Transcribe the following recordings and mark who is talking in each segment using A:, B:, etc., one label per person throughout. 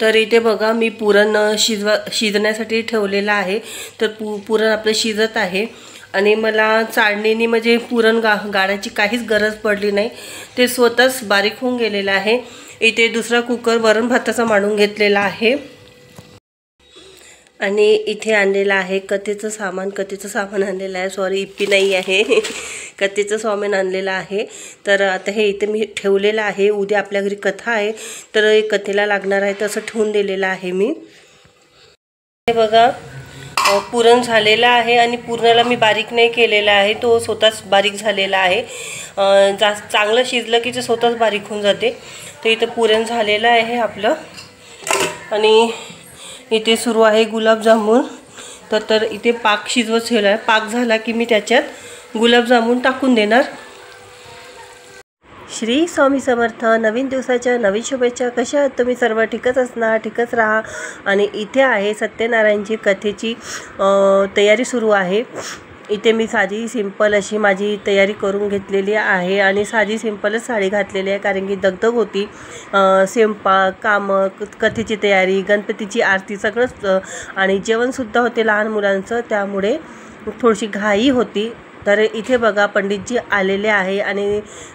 A: तर इथे बघा मी पुरण शिजण्यासाठी ठेवलेला आहे। तर पुरण आपलं शिजत आहे आणि मला चाळणीने म्हणजे पुरण गाळायची काहीच गरज पडली नाही, ते स्वतःच बारीक होऊन गेलेलं आहे। इथे दुसरा कुकर वरण भाताचा मांडून घेतलेला आहे आणि इथे आणलेला आहे कथेचं सामान आणलेलं आहे। सॉरी इप्पी नाही आहे कथेचं सामान आणलेलं आहे। तर आता हे इथे मी ठेवलेलं आहे। उद्या आपल्या घरी कथा आहे तर कथेला लागणार आहे तसं ठेवून दिलेलं आहे मी। हे बघा पुरण झालेला आहे आणि पुरणाला मी बारीक नाही केलेला आहे, तो स्वतःच बारीक झालेला आहे। चांगलं शिजलं की ते स्वतःच बारीक होऊन जाते। तर इथे पुरण झालेलं आहे आपलं आणि इथे सुरू आहे गुलाबजामुन। तर इथे पाक शिजवत ठेवला आहे। पाक झाला की मी त्याच्यात गुलाबजामुन टाकून देणार। श्री स्वामी समर्थ। नवीन दिवसाच्या नवीन शुभेच्छा। कशा आहात तुम्ही सर्व? ठीकच असणार, ठीकच राहा। आणि इथे आहे सत्यनारायणची कथेची तयारी सुरू आहे। इथे मी साधी सिंपल अशी माझी तयारी करून घेतलेली आहे आणि साधी सिंपलच साडी घातलेली आहे, कारण की दगदग होती। स्वयंपाक, कामं, कथेची तयारी, गणपतीची आरती सगळंच आणि जेवणसुद्धा होते लहान मुलांचं, त्यामुळे थोडीशी घाई होती। तर इथे बघा पंडितजी आलेले आहे आणि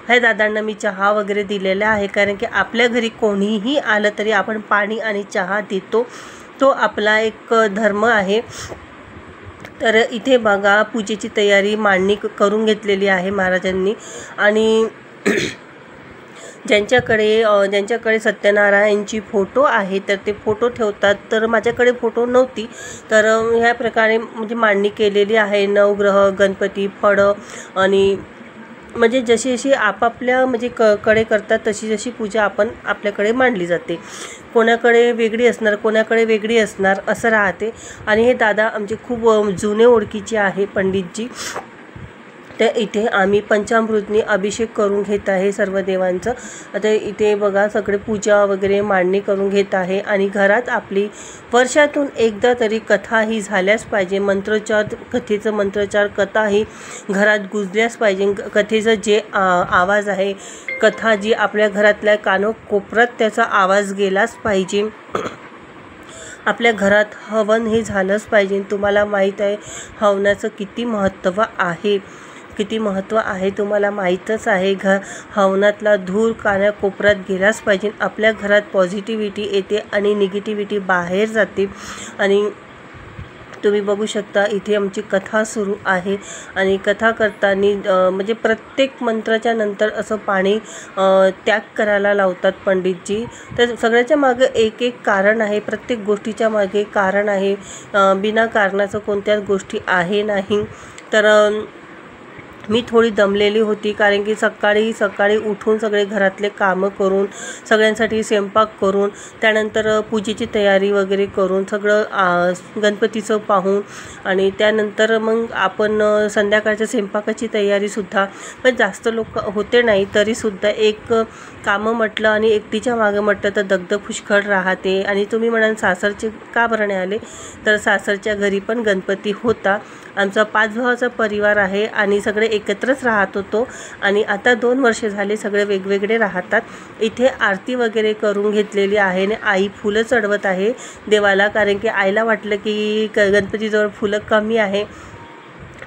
A: ह्या दादांना मी चहा वगैरे दिलेला आहे, कारण की आपल्या घरी कोणीही आलं तरी आपण पाणी आणि चहा देतो, तो आपला एक धर्म आहे। तर इथे बघा पूजेची तयारी मांडणी करून घेतलेली आहे महाराजांनी। आणि ज्यांच्याकडे सत्यनारायणची फोटो आहे तर ते फोटो ठेवतात, तर माझ्याकडे फोटो नव्हती, तर ह्या प्रकारे म्हणजे मांडणी केलेली आहे। नवग्रह, गणपती, फळं आणि म्हणजे जशी आपापल्या म्हणजे कडे करतात तशी पूजा आपण आपल्याकडे मांडली जाते। कोणाकडे वेगळी असणार, कोणाकडे वेगळी असणार, असं राहते। आणि हे दादा आमचे खूप जुने ओळखीचे आहे पंडितजी। तर इथे आम्ही पंचामृतनी अभिषेक करून घेत आहे सर्व देवांचं। आता इथे बघा सगळे पूजा वगैरे मांडणी करून घेत आहे आणि घरात आपली वर्षातून एकदा तरी कथा ही झाल्याच पाहिजे। कथेचं मंत्रोच्चार कथा ही घरात गुंजल्याच पाहिजे। कथेचं जे आवाज आहे, कथा जी आपल्या घरातल्या कानकोपऱ्यात त्याचा आवाज गेलाच पाहिजे। आपल्या घरात हवन हे झालंच पाहिजे। तुम्हाला माहीत आहे हवनाचं किती महत्त्व आहे, तुम्हाला माहीतच आहे। हवनातला धूर कानाकोपऱ्यात गेलाच पाहिजे। आपल्या घरात पॉझिटिव्हिटी येते आणि निगेटिव्हिटी बाहेर जाते। आणि तुम्ही बघू शकता इथे आमची कथा सुरू आहे आणि कथा करताना म्हणजे प्रत्येक मंत्राच्या नंतर असं पाणी त्याग करायला लावतात पंडितजी। तर सगळ्याच्या मागे एक कारण आहे, प्रत्येक गोष्टीच्या मागे कारण आहे, बिना कारणाचं कोणत्याच गोष्टी आहे नाही। तर मी थोडी दमलेली होती, कारण की सकाळी उठून सगळे घरातले कामं करून, सगळ्यांसाठी स्वयंपाक करून, त्यानंतर पूजेची तयारी वगैरे करून, सगळं गणपतीचं पाहून आणि त्यानंतर मग आपण संध्याकाळच्या स्वयंपाकाची तयारीसुद्धा, पण जास्त लोक होते नाही तरीसुद्धा एक कामं म्हटलं आणि एकटीच्या मागं म्हटलं तर दगदग पुष्कळ राहते। आणि तुम्ही म्हणाल सासरचे का बरं नाही आले, तर सासरच्या घरी पण गणपती होता। आमचा 5 भावाचा परिवार आहे आणि सगळे एकत्रच राहत होतो आणि आता 2 वर्ष झाले सगळे वेगवेगळे राहतात। इथे आरती वगैरे करून घेतलेली आहे आणि आई फुलं चढवत आहे देवाला, कारण की आईला वाटलं की गणपतीजवळ फुलं कमी आहे,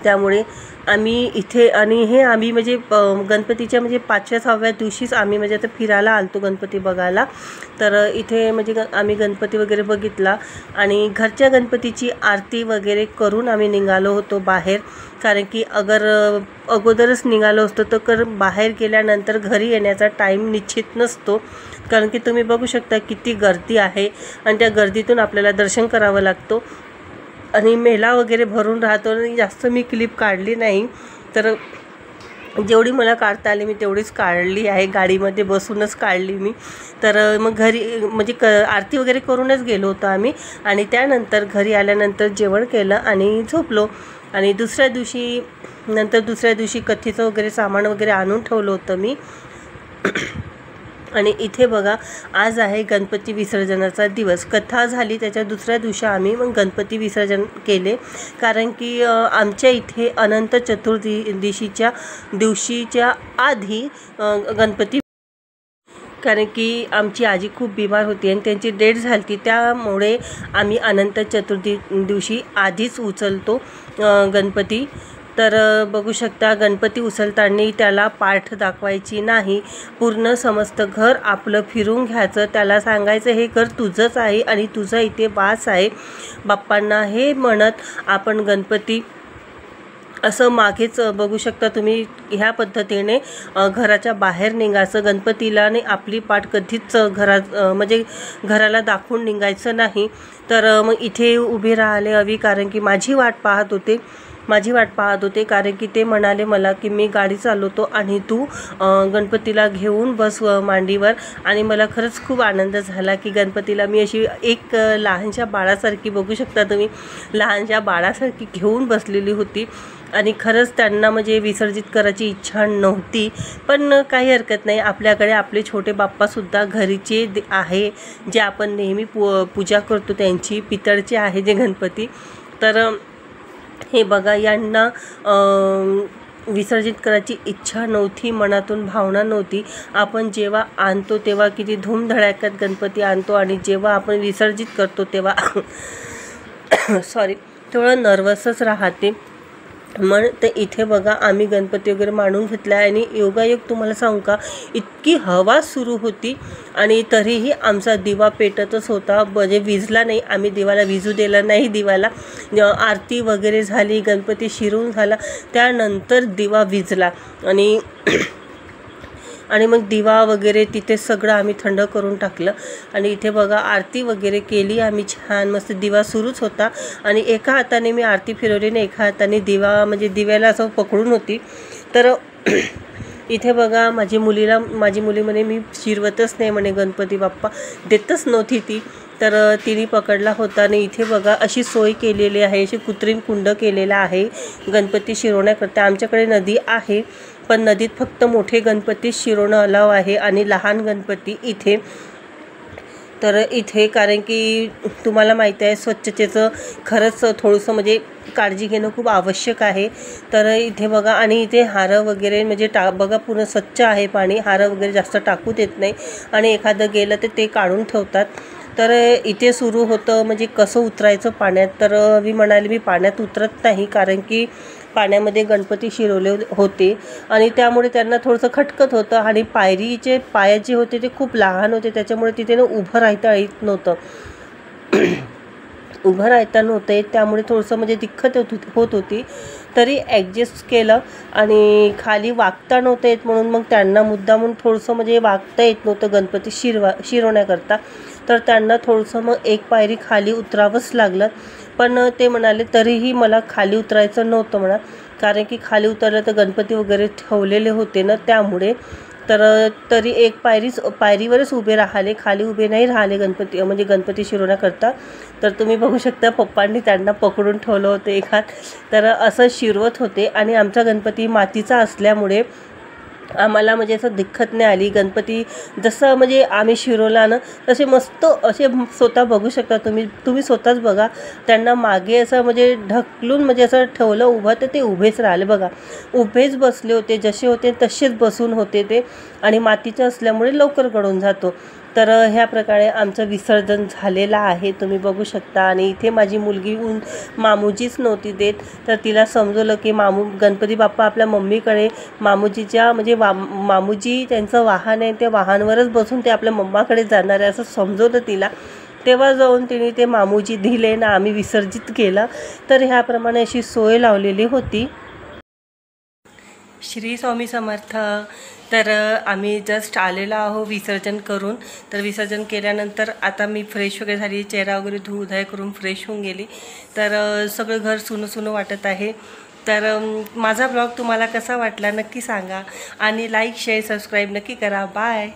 A: त्यामुळे आम्ही इथे आणि हे आम्ही म्हणजे गणपतीच्या म्हणजे 5व्या-6व्या दिवशीच आम्ही म्हणजे आता फिरायला आलतो गणपती बघायला। तर इथे म्हणजे आम्ही गणपती वगैरे बघितला आणि घरच्या गणपतीची आरती वगैरे करून आम्ही निघालो होतो बाहेर, कारण की अगोदरच निघालो असतो तर बाहेर गेल्यानंतर घरी येण्याचा टाईम निश्चित नसतो, कारण की तुम्ही बघू शकता किती गर्दी आहे आणि त्या गर्दीतून आपल्याला दर्शन करावं लागतो आणि मेला वगैरे भरून राहतो। आणि जास्त मी क्लिप काढली नाही, तर जेवढी मला काढता आली मी तेवढीच काढली आहे, गाडीमध्ये बसूनच काढली मी। तर मग घरी म्हणजे आरती वगैरे करूनच गेलो होतो आम्ही आणि त्यानंतर घरी आल्यानंतर जेवण केलं आणि झोपलो। आणि दुसऱ्या दिवशी कथेचं वगैरे सामान वगैरे आणून ठेवलं होतं मी। आणि इथे बघा आज आहे गणपती विसर्जनाचा दिवस। कथा झाली त्याच्या दुसऱ्या दिवशी आम्ही मग गणपती विसर्जन केले, कारण की आमच्या इथे अनंत चतुर्दशीच्या दिवशीच्या आधी गणपती कारण की आमची आजी खूप बिमार होती आणि त्यांची डेथ झाली, त्यामुळे आम्ही अनंत चतुर्थी दिवशी आधीच उचलतो गणपती। तर बघू शकता गणपती उचलताना त्याला पाठ दाखवायची नाही, पूर्ण समस्त घर आपलं फिरून घ्यायचं, त्याला सांगायचं हे घर तुझंच आहे आणि तुझा इथे वास आहे बाप्पांना हे म्हणत आपण गणपती असं मागेच बघू शकता तुम्ही ह्या पद्धतीने घराच्या बाहेर निघायचं। गणपतीला आणि आपली पाठ कधीच घरात म्हणजे घराला दाखवून निघायचं नाही। तर मग इथे उभे राहिले हवी, कारण की माझी वाट पाहत होते कारण की ते म्हणाले मला की मी गाडी चालवतो आणि तू गणपतीला घेऊन बस मांडीवर। आणि मला खरंच खूप आनंद झाला की गणपतीला मी अशी एक लहानशा बाळासारखी, बघू शकता तुम्ही लहानशा बाळासारखी घेऊन बसलेली होती आणि खरंच त्यांना म्हणजे विसर्जित करायची इच्छा नव्हती, पण काही हरकत नाही, आपल्याकडे आपले छोटे बाप्पासुद्धा घरीचे आहे जे आपण नेहमी पूजा करतो, त्यांची पितळचे आहे जे गणपती। तर हे बघा यांना विसर्जित करायची इच्छा नव्हती, मनातून भावना नव्हती। आपण जेव्हा आणतो तेव्हा किती धूमधडाक्यात गणपती आणतो आणि जेव्हा आपण विसर्जित करतो तेव्हा थोडं नर्वसच राहते। मग ते इथे बघा आम्ही गणपती वगैरे मांडून घेतला आणि योगायोग तुम्हाला सांगू का, इतकी हवा सुरू होती आणि तरीही आमचा दिवा पेटतच होता, म्हणजे विझला नाही, आम्ही दिवाला विझू दिला नाही। दिवाला आरती वगैरे झाली, गणपती शिरून झाला, त्यानंतर दिवा विझला आणि मग दिवा वगैरे तिथे सगळं आम्ही थंड करून टाकलं आणि इथे बघा आरती वगैरे केली आम्ही छान मस्त। दिवा सुरूच होता आणि एका हाताने मी आरती फिरवली आणि एका हाताने दिवा म्हणजे दिव्याला असं पकडून होती। तर इथे बघा माझी मुली म्हणे मी शिरवतच नाही म्हणे गणपती बाप्पा, देतच नव्हती ती, तर तिने पकडला होता। आणि इथे बघा अशी सोय केलेली आहे, अशी कृत्रिम कुंड केलेला आहे गणपती शिरवण्याकरता। आमच्याकडे नदी आहे पण नदीत फक्त मोठे गणपती शिरवणं अलाव आहे आणि लहान गणपती इथे। तर इथे कारण की तुम्हाला माहिती आहे स्वच्छतेचं खरंच थोडंसं म्हणजे काळजी घेणं खूप आवश्यक आहे। तर इथे बघा आणि इथे हारं वगैरे म्हणजे बघा पूर्ण स्वच्छ आहे पाणी, हारं वगैरे जास्त टाकू देत नाही आणि एखादं गेलं तर ते काढून ठेवतात। तर इथे सुरू होतं म्हणजे कसं उतरायचं पाण्यात, तर मी म्हणाले मी पाण्यात उतरत नाही कारण की पाण्यामध्ये गणपती शिरवले होते आणि त्यामुळे त्यांना थोडंसं खटकत होतं आणि पायरीचे पाय जे होते ते खूप लहान होते, त्याच्यामुळे तिथे उभं राहता येत नव्हतं त्यामुळे थोडंसं म्हणजे दिक्कत होत होती। तरी ॲडजस्ट केलं आणि खाली वागता नव्हतं येत म्हणून मग त्यांना मुद्दामून थोडंसं म्हणजे वागता येत नव्हतं गणपती शिरवण्याकरता, तर त्यांना थोडंसं मग एक पायरी खाली उतरावंच लागलं। पण ते म्हणाले तरीही मला खाली उतरायचं नव्हतं म्हणा, कारण की खाली उतरलं तर गणपती वगैरे ठेवलेले होते ना त्यामुळे। तर तरी एक पायरीवरच उभे राहिले, खाली उभे नाही राहिले गणपती शिरवण्याकरता। तर तुम्ही बघू शकता पप्पांनी त्यांना पकडून ठेवलं होतं एकात, तर असं शिरवत होते। आणि आमचा गणपती मातीचा असल्यामुळे आम्हाला म्हणजे असं दिक्कत नाही आली। गणपती जसं म्हणजे आम्ही शिरवला ना तसे मस्त असे स्वतः बघू शकता तुम्ही स्वतःच बघा, त्यांना मागे असं म्हणजे ढकलून म्हणजे असं ठेवलं उभं तर ते उभेच राहिले बघा, उभेच बसले होते, जसे होते तसेच बसून होते ते आणि मातीचं असल्यामुळे लवकर गळून जातो। तर ह्या प्रकारे आमचं विसर्जन झालेलं आहे तुम्ही बघू शकता। आणि इथे माझी मुलगी मामूजीच नव्हती देत, तर तिला समजवलं की गणपती बाप्पा आपल्या मम्मीकडे मामूजीच्या म्हणजे मामूजी त्यांचं वाहन आहे, त्या वाहनावरच बसून ते आपल्या मम्माकडे जाणार आहे असं समजवलं तिला। तेव्हा जाऊन तिने ते मामूजी दिले ना आम्ही विसर्जित केलं। तर ह्याप्रमाणे अशी सोय लावलेली होती। श्री स्वामी समर्थ। तर आम्ही जस्ट आलेलो आहो विसर्जन करून। तर विसर्जन केल्यानंतर आता मी फ्रेश वगैरे झाली, चेहरा वगैरे धुवधाय करून फ्रेश होऊन गेली। तर सगळं घर सुनं वाटत आहे। तर माझा ब्लॉग तुम्हाला कसा वाटला नक्की सांगा आणि लाईक शेअर सबस्क्राईब नक्की करा। बाय।